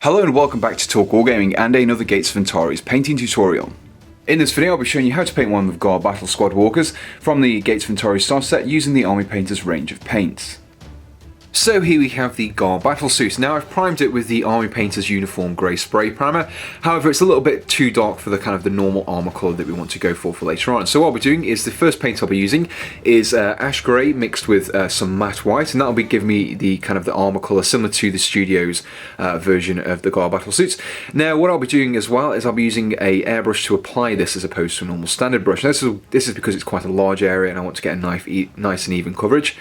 Hello and welcome back to Talk Wargaming and another Gates of Antares painting tutorial. In this video I'll be showing you how to paint one of Ghar Battle Squad Walkers from the Gates of Antares starter set using the Army Painter's range of paints. So here we have the Ghar Battle Suit. Now I've primed it with the Army Painter's Uniform Grey Spray Primer, however it's a little bit too dark for the normal armour colour that we want to go for later on. So what I'll be doing is the first paint I'll be using is ash grey mixed with some matte white, and that'll be giving me the armour colour similar to the studio's version of the Ghar Battle Suits. Now what I'll be doing as well is I'll be using a airbrush to apply this as opposed to a normal standard brush. Now, this is because it's quite a large area and I want to get a nice and even coverage.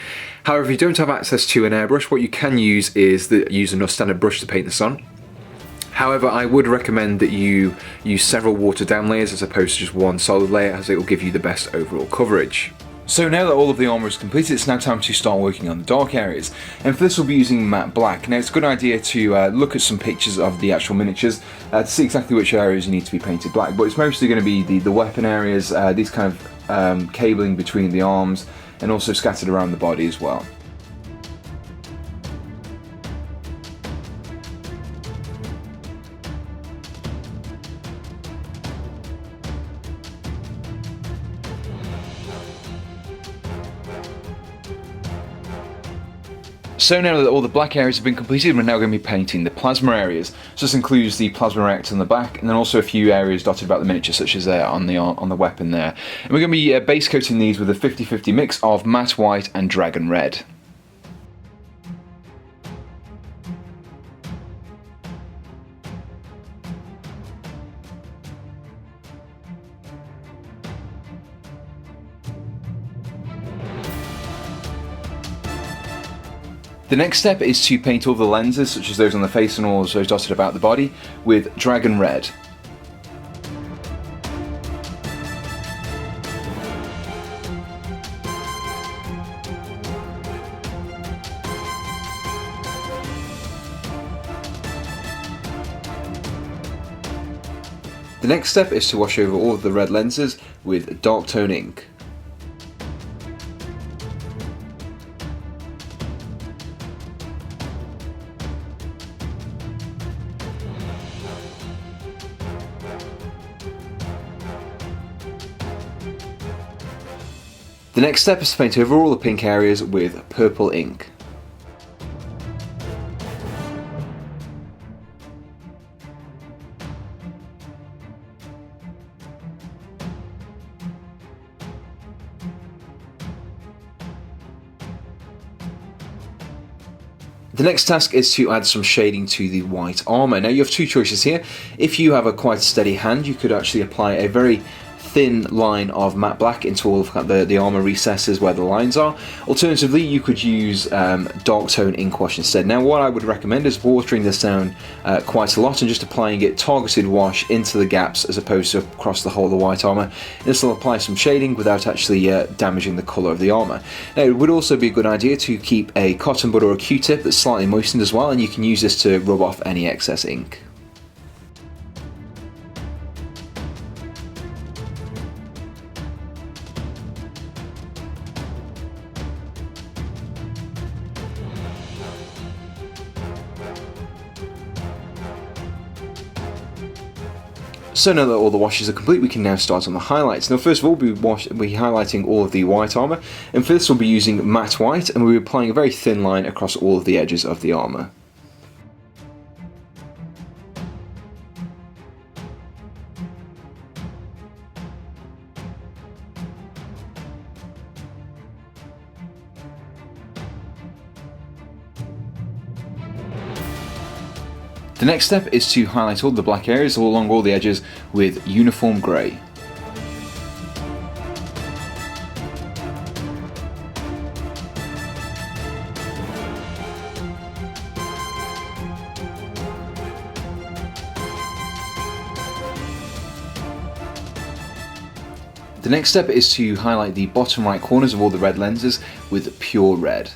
However, if you don't have access to an airbrush, what you can use is use a standard brush to paint this on. However, I would recommend that you use several watered down layers as opposed to just one solid layer, as it will give you the best overall coverage. So now that all of the armour is completed, it's now time to start working on the dark areas. And for this we'll be using matte black. Now it's a good idea to look at some pictures of the actual miniatures to see exactly which areas you need to be painted black. But it's mostly going to be the weapon areas, these cabling between the arms, and also scattered around the body as well. So now that all the black areas have been completed, we're now going to be painting the plasma areas. So this includes the plasma reactor on the back, and then also a few areas dotted about the miniature, such as there on the weapon there. And we're going to be base coating these with a 50-50 mix of matte white and dragon red. The next step is to paint all the lenses, such as those on the face and all those dotted about the body, with dragon red. The next step is to wash over all of the red lenses with dark tone ink. The next step is to paint over all the pink areas with purple ink. The next task is to add some shading to the white armour. Now you have two choices here. If you have a quite steady hand, you could actually apply a very thin line of matte black into all of the armour recesses where the lines are. Alternatively, you could use dark tone ink wash instead. Now what I would recommend is watering this down quite a lot and just applying it targeted wash into the gaps as opposed to across the whole of the white armour. This will apply some shading without actually damaging the colour of the armour. Now it would also be a good idea to keep a cotton bud or a Q-tip that's slightly moistened as well, and you can use this to rub off any excess ink. So now that all the washes are complete, we can now start on the highlights. Now first of all, we'll be highlighting all of the white armour, and for this we'll be using matte white, and we'll be applying a very thin line across all of the edges of the armour. The next step is to highlight all the black areas along all the edges with uniform grey. The next step is to highlight the bottom right corners of all the red lenses with pure red.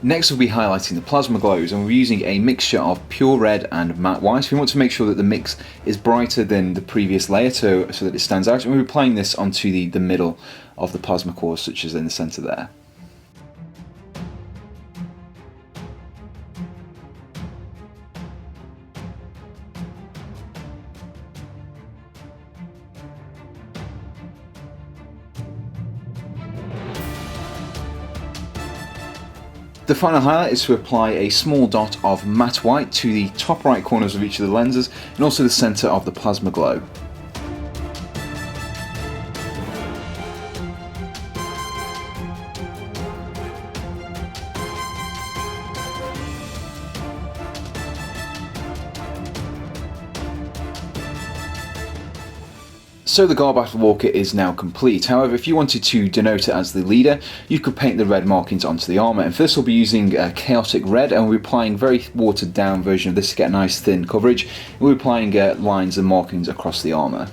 Next we'll be highlighting the plasma glows, and we're using a mixture of pure red and matte white. We want to make sure that the mix is brighter than the previous layer so that it stands out, and we're applying this onto the middle of the plasma cores, such as in the centre there. The final highlight is to apply a small dot of matte white to the top right corners of each of the lenses and also the centre of the plasma glow. So the Ghar Battle Walker is now complete. However, if you wanted to denote it as the leader, you could paint the red markings onto the armour. And for this we'll be using chaotic red, and we'll be applying a very watered down version of this to get a nice thin coverage. And we'll be applying lines and markings across the armour.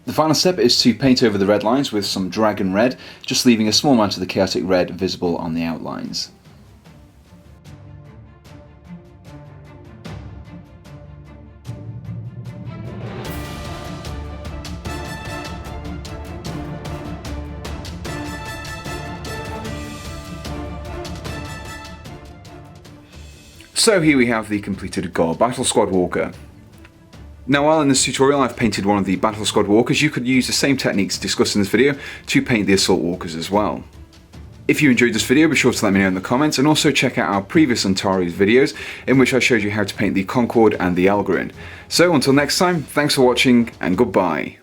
The final step is to paint over the red lines with some dragon red, just leaving a small amount of the chaotic red visible on the outlines. So here we have the completed Ghar Battle Squad Walker. Now, while in this tutorial I've painted one of the Battle Squad Walkers, you could use the same techniques discussed in this video to paint the Assault Walkers as well. If you enjoyed this video, be sure to let me know in the comments, and also check out our previous Antares videos in which I showed you how to paint the Concorde and the Algorand. So until next time, thanks for watching and goodbye.